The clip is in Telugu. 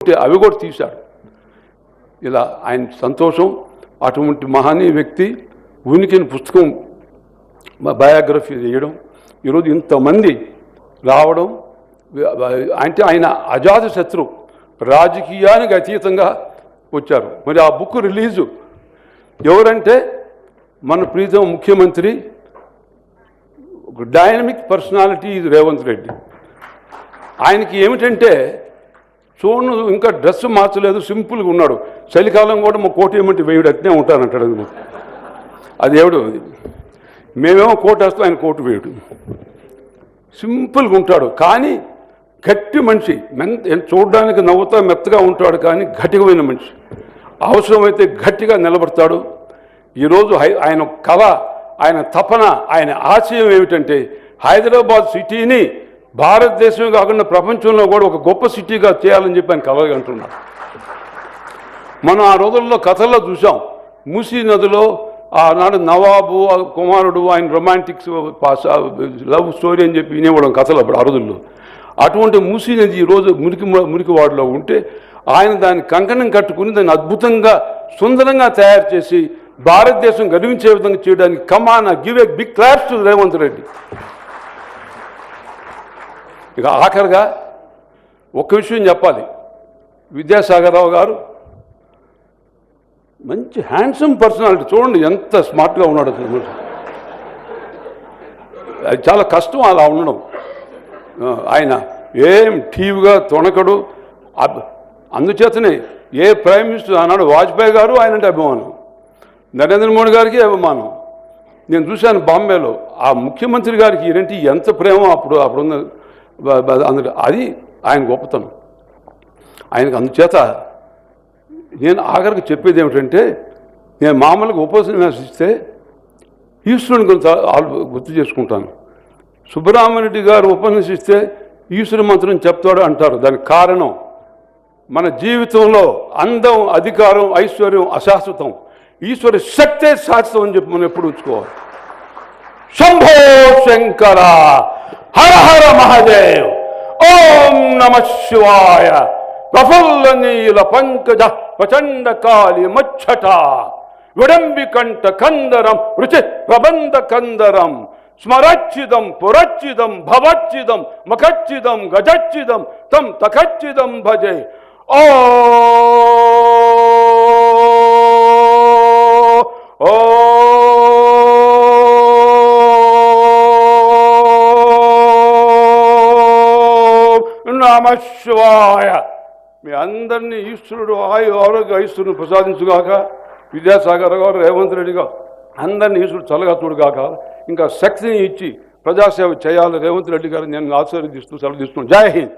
ఉంటే అవి కూడా తీశాడు. ఇలా ఆయన సంతోషం. అటువంటి మహనీయ వ్యక్తి ఉనికిని పుస్తకం బయోగ్రఫీ చేయడం, ఈరోజు ఇంతమంది రావడం అంటే ఆయన అజాత శత్రువు, రాజకీయానికి అతీతంగా వచ్చారు. మరి ఆ బుక్ రిలీజు ఎవరంటే మన ప్రీతం ముఖ్యమంత్రి, డైనమిక్ పర్సనాలిటీ ఇది రేవంత్ రెడ్డి. ఆయనకి ఏమిటంటే చూడు ఇంకా డ్రెస్ మార్చలేదు, సింపుల్గా ఉన్నాడు. చలికాలం కూడా మా కోట ఏమంటే వేయుడు అట్నే ఉంటానంటాడు. అది ఎవడు, మేమేమో కోట వేస్తాం, ఆయన కోటు వేయుడు. సింపుల్గా ఉంటాడు కానీ గట్టి మనిషి. చూడడానికి నవ్వుతా మెత్తగా ఉంటాడు కానీ గట్టిగమైన మనిషి. అవసరమైతే గట్టిగా నిలబడతాడు. ఈరోజు ఆయన కళ, ఆయన తపన, ఆయన ఆశయం ఏమిటంటే హైదరాబాద్ సిటీని భారతదేశం కాకుండా ప్రపంచంలో కూడా ఒక గొప్ప సిటీగా చేయాలని చెప్పి ఆయన కలగా అంటున్నాడు. మనం ఆ రోజుల్లో కథల్లో చూసాం. మూసీ నదిలో ఆనాడు నవాబు కుమారుడు ఆయన రొమాంటిక్స్ లవ్ స్టోరీ అని చెప్పి వినేవాళ్ళం కథలు అప్పుడు ఆ రోజుల్లో. అటువంటి మూసీ నది ఈరోజు మురికివాడలో ఉంటే ఆయన దాన్ని కంకణం కట్టుకుని దాన్ని అద్భుతంగా సుందరంగా తయారు చేసి భారతదేశం గర్వించే విధంగా చేయడానికి come on give a big claps to Revanth Reddy. ఇక ఆఖరిగా ఒక్క విషయం చెప్పాలి. విద్యాసాగర్ రావు గారు మంచి హ్యాండ్సమ్ పర్సనాలిటీ. చూడండి ఎంత స్మార్ట్గా ఉన్నాడు అసలు. అది చాలా కష్టం అలా ఉండడం. ఆయన ఏం టీవీగా తొణకడు. అందుచేతనే ఏ ప్రైమ్ మినిస్టర్ ఆనాడు వాజ్పేయి గారు ఆయనంటే అభిమానం, నరేంద్ర మోడీ గారికి అభిమానం. నేను చూశాను బాంబేలో ఆ ముఖ్యమంత్రి గారికి ఏంటి ఎంత ప్రేమ అప్పుడున్న అందులో. అది ఆయన గొప్పతనం. ఆయనకు అందుచేత నేను ఆఖరికి చెప్పేది ఏమిటంటే, నేను మామూలుగా ఉపన్యాసిస్తే ఈశ్వరుని గుర్తు చేసుకుంటాను. సుబ్బరామరెడ్డి గారు ఉపన్యసిస్తే ఈశ్వర మంత్రం చెప్తాడు అంటారు. దానికి కారణం మన జీవితంలో అందం, అధికారం, ఐశ్వర్యం అశాశ్వతం, ఈశ్వర శక్తే శాశ్వతం అని చెప్పి మనం ఎప్పుడు ఉంచుకోవాలి. శంభో శంకర, హర హర మహాదేవ్, ఓం నమ శివాయ. ప్రఫుల్ల నీల పంకజ ప్రచండ కాళి మచ్చట విడంబికంఠ కందరం రుచి ప్రబంధ కందరం స్మరచ్చిదం పురచ్చిదం భవచ్చిదం మఖచ్చిదం గజచ్చిదం తం తఖచ్చిదం భజే. ఓ నమ శివాయ. మీ అందరినీ ఈశ్వరుడు ఆరోగ్య ఐశ్వర్యం ప్రసాదించుగాక. విద్యాసాగర్ గారు, రేవంత్ రెడ్డి గారు అందరినీ ఈశ్వరుడు చల్లగా చూడుగాక. ఇంకా శక్తిని ఇచ్చి ప్రజాసేవ చేయాలి రేవంత్ రెడ్డి గారు. నేను ఆశీర్వదిస్తూ సెలవు తీసుకున్నాను. జై హింద్.